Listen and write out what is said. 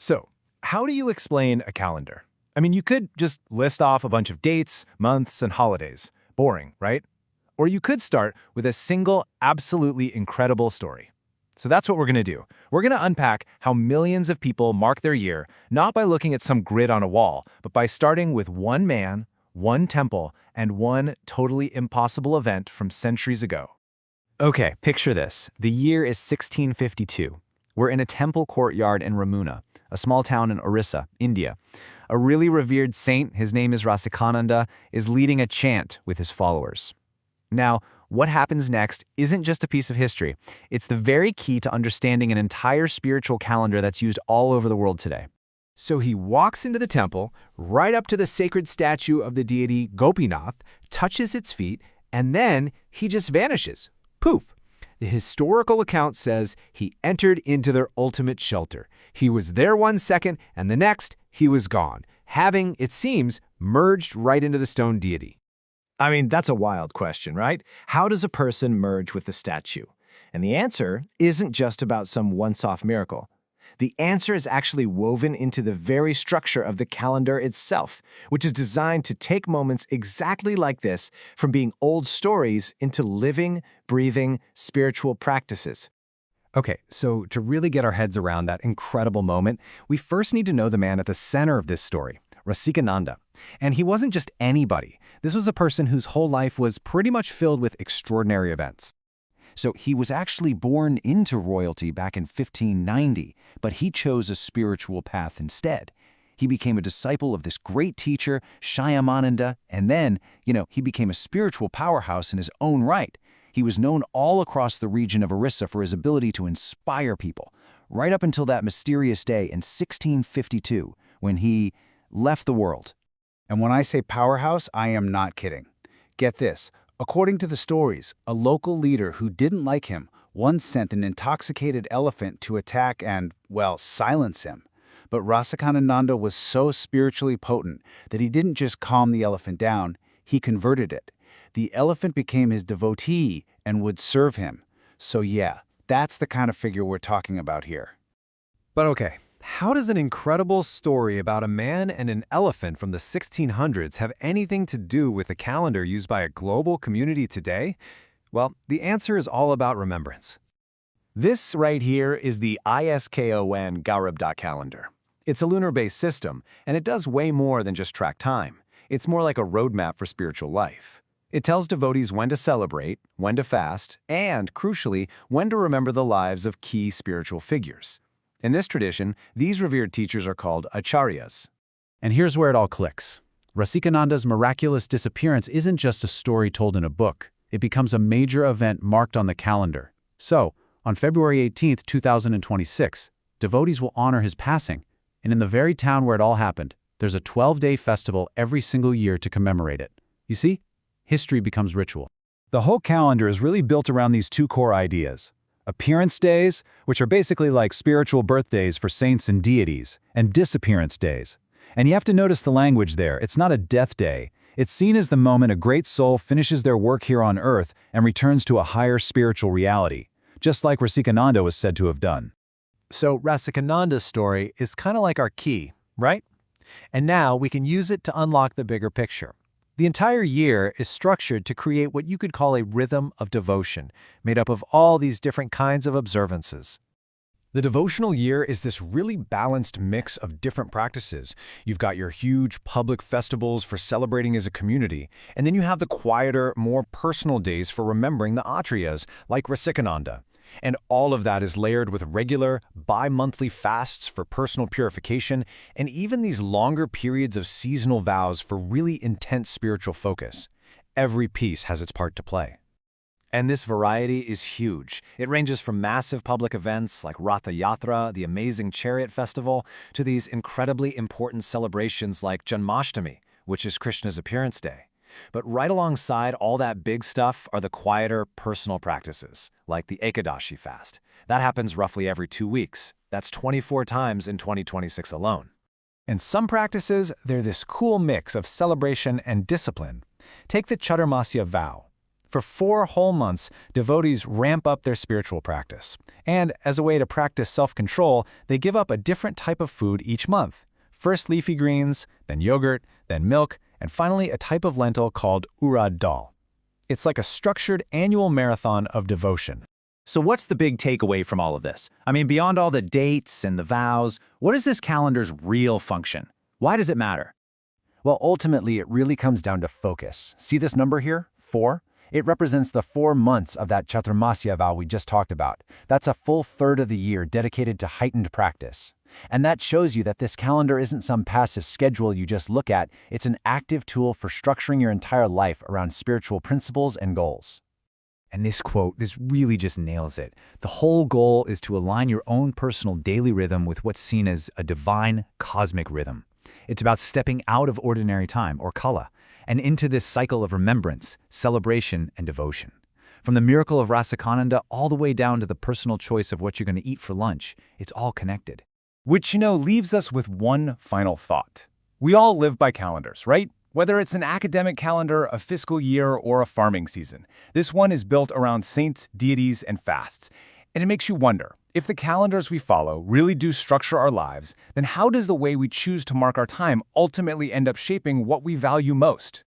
So, how do you explain a calendar? I mean, you could just list off a bunch of dates, months, and holidays. Boring, right? Or you could start with a single, absolutely incredible story. So that's what we're going to do. We're going to unpack how millions of people mark their year, not by looking at some grid on a wall, but by starting with one man, one temple, and one totally impossible event from centuries ago. Okay, picture this. The year is 1652. We're in a temple courtyard in Ramuna, a small town in Orissa, India. A really revered saint, his name is Rasikananda, is leading a chant with his followers. Now, what happens next isn't just a piece of history. It's the very key to understanding an entire spiritual calendar that's used all over the world today. So he walks into the temple, right up to the sacred statue of the deity Gopinath, touches its feet, and then he just vanishes. Poof! The historical account says he entered into their ultimate shelter. He was there 1 second, and the next, he was gone, having, it seems, merged right into the stone deity. I mean, that's a wild question, right? How does a person merge with the statue? And the answer isn't just about some once-off miracle. The answer is actually woven into the very structure of the calendar itself, which is designed to take moments exactly like this from being old stories into living, breathing, spiritual practices. Okay, so to really get our heads around that incredible moment, we first need to know the man at the center of this story, Rasikananda. And he wasn't just anybody. This was a person whose whole life was pretty much filled with extraordinary events. So he was actually born into royalty back in 1590, but he chose a spiritual path instead. He became a disciple of this great teacher, Shyamananda, and then, he became a spiritual powerhouse in his own right. He was known all across the region of Orissa for his ability to inspire people, right up until that mysterious day in 1652, when he left the world. And when I say powerhouse, I am not kidding. Get this. According to the stories, a local leader who didn't like him once sent an intoxicated elephant to attack and, silence him. But Rasikananda was so spiritually potent that he didn't just calm the elephant down, he converted it. The elephant became his devotee and would serve him. So yeah, that's the kind of figure we're talking about here. But okay, how does an incredible story about a man and an elephant from the 1600s have anything to do with the calendar used by a global community today? Well, the answer is all about remembrance. This right here is the ISKON Gaurabda calendar. It's a lunar-based system, and it does way more than just track time. It's more like a roadmap for spiritual life. It tells devotees when to celebrate, when to fast, and, crucially, when to remember the lives of key spiritual figures. In this tradition, these revered teachers are called acharyas. And here's where it all clicks. Rasikananda's miraculous disappearance isn't just a story told in a book. It becomes a major event marked on the calendar. So, on February 18, 2026, devotees will honor his passing. And in the very town where it all happened, there's a 12-day festival every single year to commemorate it. You see? History becomes ritual. The whole calendar is really built around these two core ideas. Appearance days, which are basically like spiritual birthdays for saints and deities, and disappearance days. And you have to notice the language there. It's not a death day. It's seen as the moment a great soul finishes their work here on earth and returns to a higher spiritual reality, just like Rasikananda was said to have done. So Rasikananda's story is kind of like our key, right? And now we can use it to unlock the bigger picture. The entire year is structured to create what you could call a rhythm of devotion, made up of all these different kinds of observances. The devotional year is this really balanced mix of different practices. You've got your huge public festivals for celebrating as a community, and then you have the quieter, more personal days for remembering the Acharyas, like Rasikananda. And all of that is layered with regular, bi-monthly fasts for personal purification, and even these longer periods of seasonal vows for really intense spiritual focus. Every piece has its part to play. And this variety is huge. It ranges from massive public events like Ratha Yatra, the amazing chariot festival, to these incredibly important celebrations like Janmashtami, which is Krishna's appearance day. But right alongside all that big stuff are the quieter, personal practices, like the Ekadashi fast. That happens roughly every 2 weeks. That's 24 times in 2026 alone. And some practices, they're this cool mix of celebration and discipline. Take the Chaturmasya vow. For 4 whole months, devotees ramp up their spiritual practice. And as a way to practice self-control, they give up a different type of food each month. First leafy greens, then yogurt, then milk, and finally a type of lentil called urad dal. It's like a structured annual marathon of devotion. So what's the big takeaway from all of this? I mean, beyond all the dates and the vows, what is this calendar's real function? Why does it matter? Well, ultimately, it really comes down to focus. See this number here, 4? It represents the 4 months of that Chaturmasya vow we just talked about. That's a full third of the year dedicated to heightened practice. And that shows you that this calendar isn't some passive schedule you just look at. It's an active tool for structuring your entire life around spiritual principles and goals. And this quote, this really just nails it. The whole goal is to align your own personal daily rhythm with what's seen as a divine cosmic rhythm. It's about stepping out of ordinary time, or kala, and into this cycle of remembrance, celebration, and devotion. From the miracle of Rasikananda all the way down to the personal choice of what you're going to eat for lunch, it's all connected. Which, leaves us with one final thought. We all live by calendars, right? Whether it's an academic calendar, a fiscal year, or a farming season. This one is built around saints, deities, and fasts. And it makes you wonder, if the calendars we follow really do structure our lives, then how does the way we choose to mark our time ultimately end up shaping what we value most?